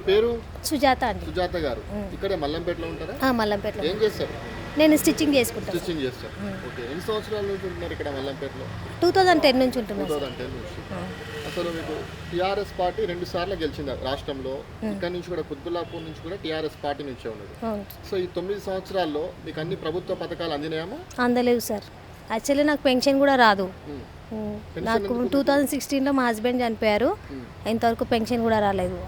పేరు? సుజాత అండి. సుజాత గారు ఇక్కడే మల్లంపేటలో ఉంటారా? మల్లంపేటలో. ఏం చేస్తారు? నేను స్టిచ్చింగ్ చేసుకుంటాను. స్టిచ్చింగ్ చేస్తారు. ఓకే. ఎన్ని సంవత్సరాల నుంచి ఉంటున్నారు ఇక్కడ మల్లంపేటలో? 2010 నుంచి ఉంటున్నాను. 2010 నుంచి. అసలు మీకు టీఆర్ఎస్ పార్టీ 2 సార్లు గెలిచింది రాష్ట్రంలో. ఇక్కడ నుంచి కూడా కుత్బుల్లాపూర్ నుంచి కూడా టీఆర్ఎస్ పార్టీ నుంచే ఉన్నది. సో ఈ 9 సంవత్సరాల్లో మీకు అన్ని ప్రభుత్వ పథకాలు అందినాయా? అందలేవు సార్. యాక్చువల్లీ నాకు పెన్షన్ కూడా రాదు. నాకు 2016లో మా హస్బెండ్ చనిపోయారు. ఇంతవరకు పెన్షన్ కూడా రాలేదు.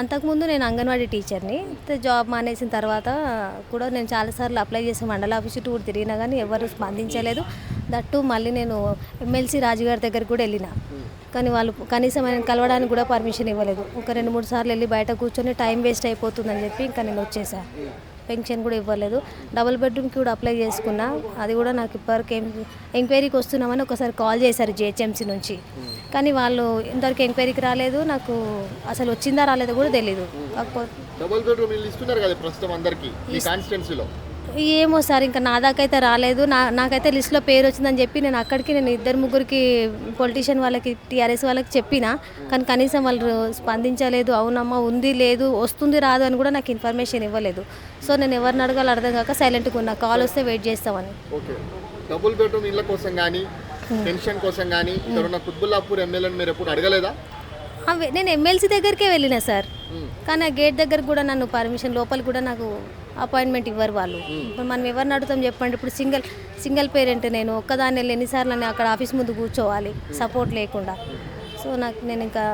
అంతకుముందు నేను అంగన్వాడీ టీచర్ని. జాబ్ మానేసిన తర్వాత కూడా నేను చాలాసార్లు అప్లై చేసి మండల ఆఫీసు టూర్ తిరిగినా కానీ ఎవరు స్పందించలేదు. దట్టు మళ్ళీ నేను ఎమ్మెల్సీ రాజుగారి దగ్గరికి కూడా వెళ్ళిన, కానీ వాళ్ళు కనీసం ఆయన కలవడానికి కూడా పర్మిషన్ ఇవ్వలేదు. ఒక 2-3 సార్లు వెళ్ళి బయట కూర్చొని టైం వేస్ట్ అయిపోతుందని చెప్పి ఇంకా నేను వచ్చేసా. పెన్షన్ కూడా ఇవ్వలేదు. డబుల్ బెడ్రూమ్కి కూడా అప్లై చేసుకున్నా, అది కూడా నాకు ఇప్పటివరకు ఎంక్వైరీకి వస్తున్నామని ఒకసారి కాల్ చేశారు జిహెచ్ఎంసీ నుంచి, కానీ వాళ్ళు ఇంతవరకు ఎంక్వైరీకి రాలేదు. నాకు అసలు వచ్చిందా రాలేదో కూడా తెలీదు. డబుల్ బెడ్రూమ్ ఇల్లు ఇస్తున్నారు కదా ప్రస్తుతం అందరికీ ఈ కాన్స్టిట్యున్సీలో. ఏమో సార్, ఇంకా నా దాకైతే రాలేదు. నాకైతే లిస్ట్లో పేరు వచ్చిందని చెప్పి నేను 2-3 పొలిటీషియన్ వాళ్ళకి, టీఆర్ఎస్ వాళ్ళకి చెప్పినా, కానీ కనీసం వాళ్ళు స్పందించలేదు. అవునమ్మా ఉంది, లేదు, వస్తుంది, రాదు అని కూడా నాకు ఇన్ఫర్మేషన్ ఇవ్వలేదు. సో నేను ఎవరిని అడగాలో అర్థం కాక సైలెంట్గా ఉన్నా. కాల్ వస్తే వెయిట్ చేస్తామని. ఓకే. డబుల్ బెడ్రూమ్ ఇళ్ళ కోసం కానీ పెన్షన్ కోసం కానీ ఇక్కడ ఉన్న కుత్బుల్లాపూర్ ఎమ్మెల్యేని మీరు ఎప్పుడు అడగలేదా? నేను ఎమ్మెల్సీ దగ్గరికే వెళ్ళినా సార్, కానీ ఆ గేట్ దగ్గర కూడా నన్ను పర్మిషన్, లోపలికి కూడా నాకు అపాయింట్మెంట్ ఇవ్వరు వాళ్ళు. ఇప్పుడు మనం ఎవరిని అడుగుతాం చెప్పండి? ఇప్పుడు సింగిల్ పేరెంట్, నేను ఒక్కదాన్ని వెళ్ళి ఎన్నిసార్లు నేను అక్కడ ఆఫీస్ ముందు కూర్చోవాలి సపోర్ట్ లేకుండా. సో నేను ఇంకా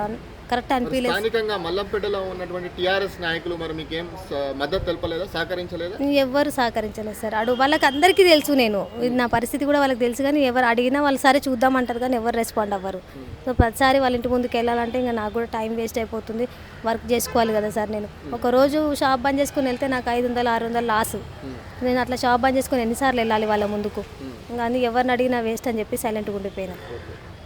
కరెక్ట్ అనిపించలేదు. స్థానికంగా మల్లంపేటలో ఉన్నటువంటి టీఆర్ఎస్ నాయకులు మరి మీకేం మద్దతు తెలపలేదా, సహకరించలేదా? ఎవరు సహకరించలేదు సార్. వాళ్ళకి అందరికీ తెలుసు, నేను నా పరిస్థితి కూడా వాళ్ళకి తెలుసు, కానీ ఎవరు అడిగినా వాళ్ళు సరే చూద్దామంటారు, కానీ ఎవరు రెస్పాండ్ అవ్వరు. సో ప్రతిసారి వాళ్ళ ఇంటి ముందుకు వెళ్ళాలంటే ఇంకా నాకు కూడా టైం వేస్ట్ అయిపోతుంది. వర్క్ చేసుకోవాలి కదా సార్. నేను ఒకరోజు షాప్ బంద్ చేసుకుని వెళ్తే నాకు 500-600 లాస్. నేను అట్లా షాప్ బంద్ చేసుకుని ఎన్నిసార్లు వెళ్ళాలి వాళ్ళ ముందుకు? ఇంకా అన్ని ఎవరిని అడిగినా వేస్ట్ అని చెప్పి సైలెంట్గా ఉండిపోయినా.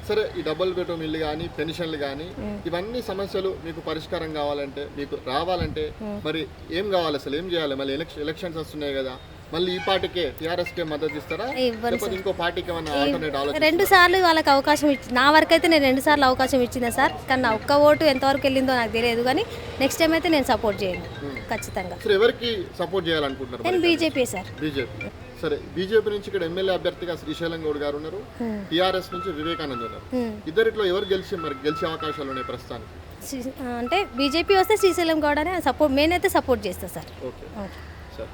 సరే, ఈ డబుల్ బెడ్రూమ్ ఇల్లు కానీ పెన్షన్లు కానీ ఇవన్నీ సమస్యలు మీకు పరిష్కారం కావాలంటే, మీకు రావాలంటే మరి ఏం కావాలి, అసలు ఏం చేయాలి? మళ్ళీ ఎలక్షన్స్ వస్తున్నాయి కదా, మళ్ళీ ఈ పార్టీకే టీఆర్ఎస్కే మద్దతు ఇస్తారా, లేకపోతే ఇంకో పార్టీకి ఏమైనా ఆల్టర్నేట్ ఆలోచన? 2 సార్లు వాళ్ళకి అవకాశం ఇచ్చి, నా వరకు అయితే నేను 2 సార్లు అవకాశం ఇచ్చిన సార్, కానీ నా ఒక్క ఓటు ఎంతవరకు వెళ్ళిందో నాకు తెలియదు, కానీ నెక్స్ట్ టైం అయితే నేను సపోర్ట్ చేయను ఖచ్చితంగా. సరే, ఎవరికి సపోర్ట్ చేయాలనుకుంటున్నారు? నేను బీజేపీ సార్. బీజేపీ. సరే, బీజేపీ నుంచి ఇక్కడ ఎమ్మెల్యే అభ్యర్థిగా శ్రీశైలం గౌడ్ గారు ఉన్నారు, టీఆర్ఎస్ నుంచి వివేకానంద్ ఉన్నారు. ఇద్దరిట్లో ఎవరు గెలిచే అవకాశాలు ఉన్నాయి ప్రస్తుతానికి? అంటే బీజేపీ వస్తే శ్రీశైలం గౌడ్ అనే సపోర్ట్, నేనైతే సపోర్ట్ చేస్తాను సార్. Okay sir.